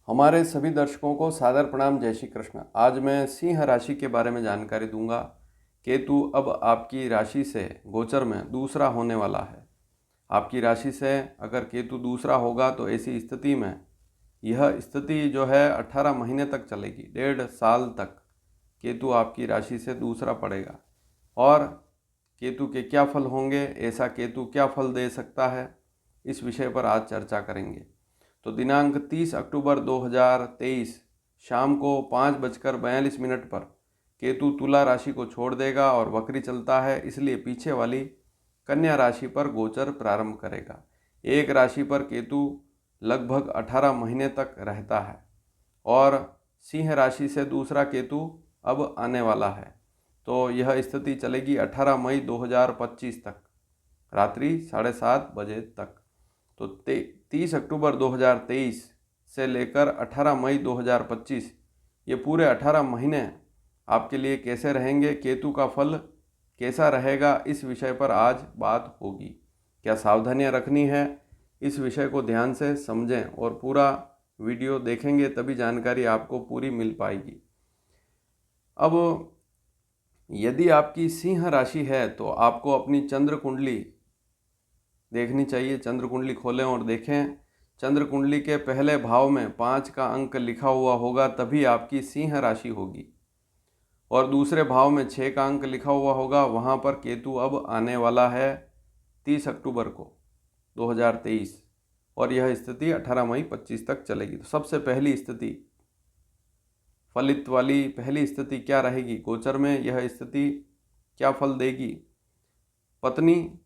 हमारे सभी दर्शकों को सादर प्रणाम। जय श्री कृष्ण। आज मैं सिंह राशि के बारे में जानकारी दूंगा। केतु अब आपकी राशि से गोचर में दूसरा होने वाला है। आपकी राशि से अगर केतु दूसरा होगा तो ऐसी स्थिति में यह स्थिति जो है 18 महीने तक चलेगी। 1.5 साल तक केतु आपकी राशि से दूसरा पड़ेगा। और केतु के क्या फल होंगे, ऐसा केतु क्या फल दे सकता है, इस विषय पर आज चर्चा करेंगे। तो दिनांक 30 अक्टूबर 2023 शाम को 5:42 पर केतु तुला राशि को छोड़ देगा और वक्री चलता है, इसलिए पीछे वाली कन्या राशि पर गोचर प्रारंभ करेगा। एक राशि पर केतु लगभग 18 महीने तक रहता है और सिंह राशि से दूसरा केतु अब आने वाला है। तो यह स्थिति चलेगी 18 मई 2025 तक, रात्रि 7:30 बजे तक। तो 30 अक्टूबर 2023 से लेकर 18 मई 2025 ये पूरे 18 महीने आपके लिए कैसे रहेंगे, केतु का फल कैसा रहेगा, इस विषय पर आज बात होगी। क्या सावधानियां रखनी है, इस विषय को ध्यान से समझें और पूरा वीडियो देखेंगे तभी जानकारी आपको पूरी मिल पाएगी। अब यदि आपकी सिंह राशि है तो आपको अपनी चंद्र कुंडली देखनी चाहिए। चंद्र कुंडली खोलें और देखें। चंद्र कुंडली के पहले भाव में 5 का अंक लिखा हुआ होगा, तभी आपकी सिंह राशि होगी। और दूसरे भाव में 6 का अंक लिखा हुआ होगा, वहाँ पर केतु अब आने वाला है 30 अक्टूबर को 2023 और यह स्थिति 18 मई 25 तक चलेगी। तो सबसे पहली स्थिति, फलित वाली पहली स्थिति क्या रहेगी गोचर में, यह स्थिति क्या फल देगी। पत्नी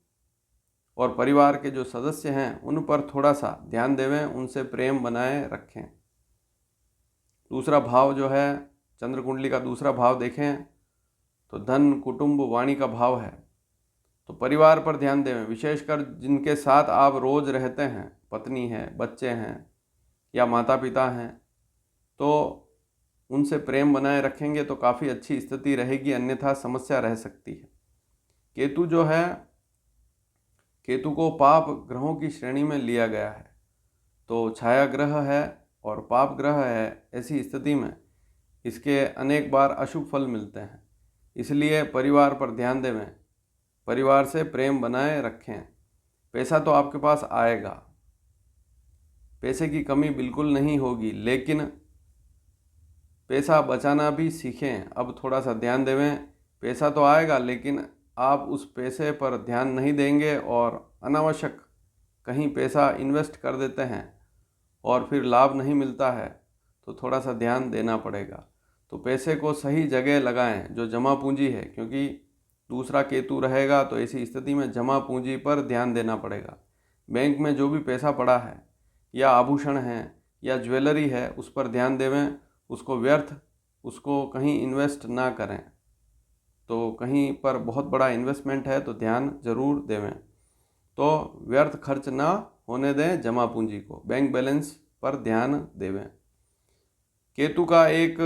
और परिवार के जो सदस्य हैं उन पर थोड़ा सा ध्यान देवें, उनसे प्रेम बनाए रखें। दूसरा भाव जो है, चंद्र कुंडली का दूसरा भाव देखें तो धन, कुटुंब, वाणी का भाव है। तो परिवार पर ध्यान देवें, विशेषकर जिनके साथ आप रोज रहते हैं, पत्नी है, बच्चे हैं या माता पिता हैं, तो उनसे प्रेम बनाए रखेंगे तो काफ़ी अच्छी स्थिति रहेगी, अन्यथा समस्या रह सकती है। केतु जो है, केतु को पाप ग्रहों की श्रेणी में लिया गया है, तो छाया ग्रह है और पाप ग्रह है। ऐसी स्थिति में इसके अनेक बार अशुभ फल मिलते हैं, इसलिए परिवार पर ध्यान देवें, परिवार से प्रेम बनाए रखें। पैसा तो आपके पास आएगा, पैसे की कमी बिल्कुल नहीं होगी, लेकिन पैसा बचाना भी सीखें। अब थोड़ा सा ध्यान देवें, पैसा तो आएगा लेकिन आप उस पैसे पर ध्यान नहीं देंगे और अनावश्यक कहीं पैसा इन्वेस्ट कर देते हैं और फिर लाभ नहीं मिलता है, तो थोड़ा सा ध्यान देना पड़ेगा। तो पैसे को सही जगह लगाएं, जो जमा पूंजी है, क्योंकि दूसरा केतु रहेगा तो ऐसी स्थिति में जमा पूंजी पर ध्यान देना पड़ेगा। बैंक में जो भी पैसा पड़ा है या आभूषण है या ज्वेलरी है, उस पर ध्यान देवें, उसको व्यर्थ, उसको कहीं इन्वेस्ट ना करें। तो कहीं पर बहुत बड़ा इन्वेस्टमेंट है तो ध्यान जरूर देवें। तो व्यर्थ खर्च ना होने दें जमा पूंजी को, बैंक बैलेंस पर ध्यान देवें। केतु का एक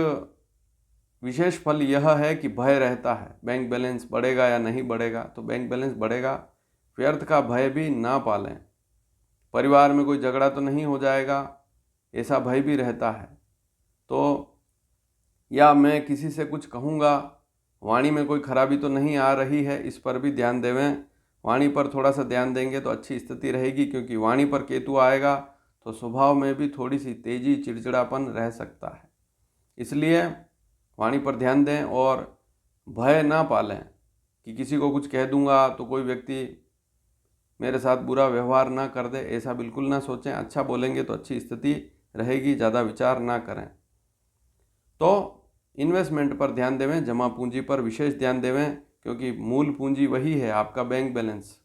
विशेष फल यह है कि भय रहता है, बैंक बैलेंस बढ़ेगा या नहीं बढ़ेगा। तो बैंक बैलेंस बढ़ेगा, व्यर्थ का भय भी ना पालें। परिवार में कोई झगड़ा तो नहीं हो जाएगा, ऐसा भय भी रहता है। तो या मैं किसी से कुछ कहूँगा, वाणी में कोई खराबी तो नहीं आ रही है, इस पर भी ध्यान देवें। वाणी पर थोड़ा सा ध्यान देंगे तो अच्छी स्थिति रहेगी, क्योंकि वाणी पर केतु आएगा तो स्वभाव में भी थोड़ी सी तेजी, चिड़चिड़ापन रह सकता है। इसलिए वाणी पर ध्यान दें और भय ना पालें कि किसी को कुछ कह दूंगा तो कोई व्यक्ति मेरे साथ बुरा व्यवहार ना कर दे, ऐसा बिल्कुल ना सोचें। अच्छा बोलेंगे तो अच्छी स्थिति रहेगी, ज़्यादा विचार ना करें। तो इन्वेस्टमेंट पर ध्यान देवें, जमा पूंजी पर विशेष ध्यान देवें, क्योंकि मूल पूंजी वही है आपका बैंक बैलेंस।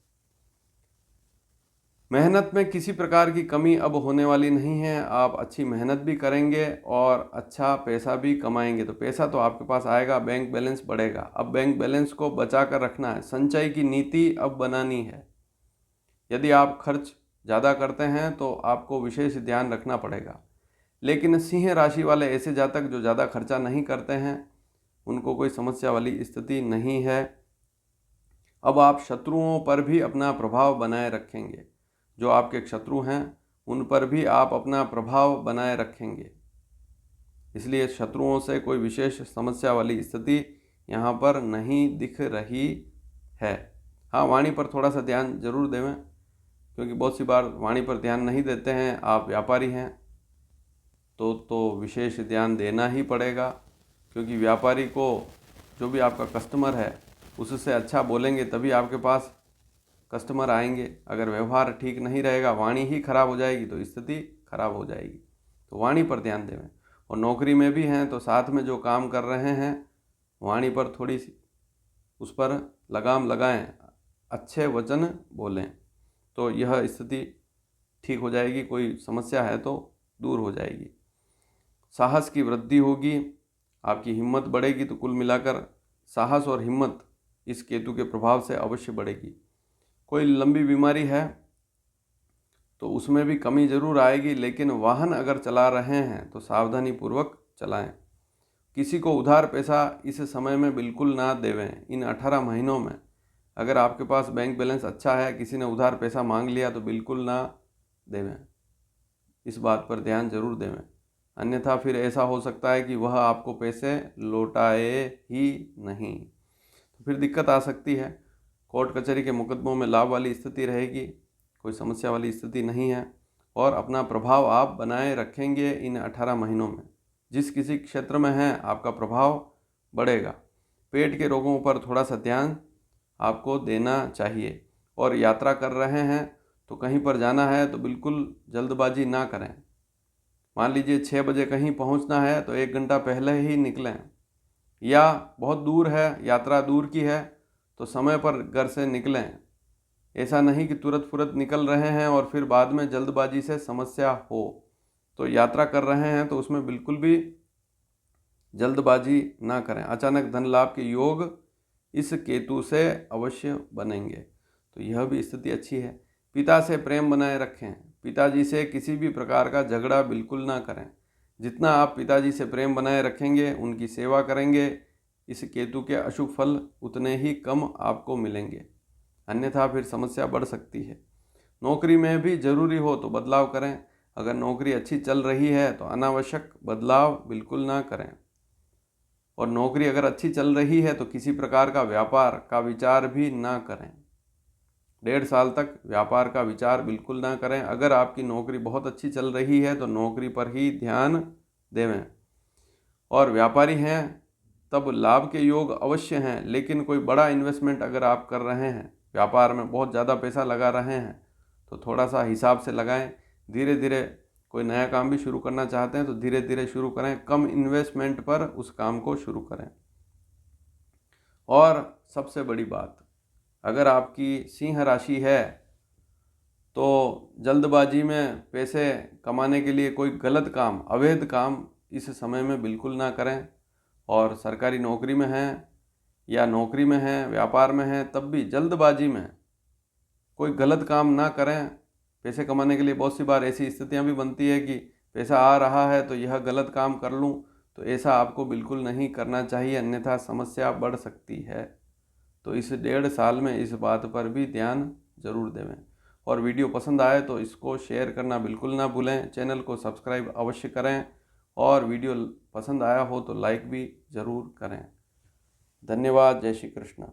मेहनत में किसी प्रकार की कमी अब होने वाली नहीं है। आप अच्छी मेहनत भी करेंगे और अच्छा पैसा भी कमाएंगे। तो पैसा तो आपके पास आएगा, बैंक बैलेंस बढ़ेगा। अब बैंक बैलेंस को बचा कर रखना है, संचय की नीति अब बनानी है। यदि आप खर्च ज़्यादा करते हैं तो आपको विशेष ध्यान रखना पड़ेगा। लेकिन सिंह राशि वाले ऐसे जातक जो ज़्यादा खर्चा नहीं करते हैं, उनको कोई समस्या वाली स्थिति नहीं है। अब आप शत्रुओं पर भी अपना प्रभाव बनाए रखेंगे। जो आपके शत्रु हैं उन पर भी आप अपना प्रभाव बनाए रखेंगे। इसलिए शत्रुओं से कोई विशेष समस्या वाली स्थिति यहाँ पर नहीं दिख रही है। हाँ, वाणी पर थोड़ा सा ध्यान जरूर देवें, क्योंकि बहुत सी बार वाणी पर ध्यान नहीं देते हैं। आप व्यापारी हैं तो विशेष ध्यान देना ही पड़ेगा, क्योंकि व्यापारी को जो भी आपका कस्टमर है उससे अच्छा बोलेंगे तभी आपके पास कस्टमर आएंगे। अगर व्यवहार ठीक नहीं रहेगा, वाणी ही खराब हो जाएगी तो स्थिति खराब हो जाएगी। तो वाणी पर ध्यान देवें। और नौकरी में भी हैं तो साथ में जो काम कर रहे हैं वाणी पर थोड़ी सी उस पर लगाम लगाएं, अच्छे वचन बोलें, तो यह स्थिति ठीक हो जाएगी। कोई समस्या है तो दूर हो जाएगी। साहस की वृद्धि होगी, आपकी हिम्मत बढ़ेगी। तो कुल मिलाकर साहस और हिम्मत इस केतु के प्रभाव से अवश्य बढ़ेगी। कोई लंबी बीमारी है तो उसमें भी कमी जरूर आएगी, लेकिन वाहन अगर चला रहे हैं तो सावधानी पूर्वक चलाएं। किसी को उधार पैसा इस समय में बिल्कुल ना देवें। इन 18 महीनों में अगर आपके पास बैंक बैलेंस अच्छा है, किसी ने उधार पैसा मांग लिया तो बिल्कुल ना देवें। इस बात पर ध्यान जरूर देवें, अन्यथा फिर ऐसा हो सकता है कि वह आपको पैसे लौटाए ही नहीं, तो फिर दिक्कत आ सकती है। कोर्ट कचहरी के मुकदमों में लाभ वाली स्थिति रहेगी, कोई समस्या वाली स्थिति नहीं है। और अपना प्रभाव आप बनाए रखेंगे इन 18 महीनों में। जिस किसी क्षेत्र में हैं आपका प्रभाव बढ़ेगा। पेट के रोगों पर थोड़ा सा ध्यान आपको देना चाहिए। और यात्रा कर रहे हैं तो कहीं पर जाना है तो बिल्कुल जल्दबाजी ना करें। मान लीजिए 6 बजे कहीं पहुंचना है तो 1 घंटा पहले ही निकलें, या बहुत दूर है, यात्रा दूर की है तो समय पर घर से निकलें। ऐसा नहीं कि तुरंत फुरत निकल रहे हैं और फिर बाद में जल्दबाजी से समस्या हो। तो यात्रा कर रहे हैं तो उसमें बिल्कुल भी जल्दबाजी ना करें। अचानक धन लाभ के योग इस केतु से अवश्य बनेंगे, तो यह भी स्थिति अच्छी है। पिता से प्रेम बनाए रखें। पिताजी से किसी भी प्रकार का झगड़ा बिल्कुल ना करें। जितना आप पिताजी से प्रेम बनाए रखेंगे, उनकी सेवा करेंगे, इस केतु के अशुभ फल उतने ही कम आपको मिलेंगे, अन्यथा फिर समस्या बढ़ सकती है। नौकरी में भी जरूरी हो तो बदलाव करें। अगर नौकरी अच्छी चल रही है तो अनावश्यक बदलाव बिल्कुल ना करें। और नौकरी अगर अच्छी चल रही है तो किसी प्रकार का व्यापार का विचार भी ना करें। 1.5 साल तक व्यापार का विचार बिल्कुल ना करें। अगर आपकी नौकरी बहुत अच्छी चल रही है तो नौकरी पर ही ध्यान देवें। और व्यापारी हैं तब लाभ के योग अवश्य हैं, लेकिन कोई बड़ा इन्वेस्टमेंट अगर आप कर रहे हैं, व्यापार में बहुत ज़्यादा पैसा लगा रहे हैं, तो थोड़ा सा हिसाब से लगाएं। धीरे धीरे कोई नया काम भी शुरू करना चाहते हैं तो धीरे धीरे शुरू करें, कम इन्वेस्टमेंट पर उस काम को शुरू करें। और सबसे बड़ी बात, अगर आपकी सिंह राशि है तो जल्दबाजी में पैसे कमाने के लिए कोई गलत काम, अवैध काम इस समय में बिल्कुल ना करें। और सरकारी नौकरी में हैं या नौकरी में हैं, व्यापार में हैं, तब भी जल्दबाजी में कोई गलत काम ना करें। पैसे कमाने के लिए बहुत सी बार ऐसी स्थितियां भी बनती है कि पैसा आ रहा है तो यह गलत काम कर लूं, तो ऐसा आपको बिल्कुल नहीं करना चाहिए, अन्यथा समस्या बढ़ सकती है। तो इस 1.5 साल में इस बात पर भी ध्यान जरूर देवें। और वीडियो पसंद आए तो इसको शेयर करना बिल्कुल ना भूलें। चैनल को सब्सक्राइब अवश्य करें और वीडियो पसंद आया हो तो लाइक भी ज़रूर करें। धन्यवाद। जय श्री कृष्ण।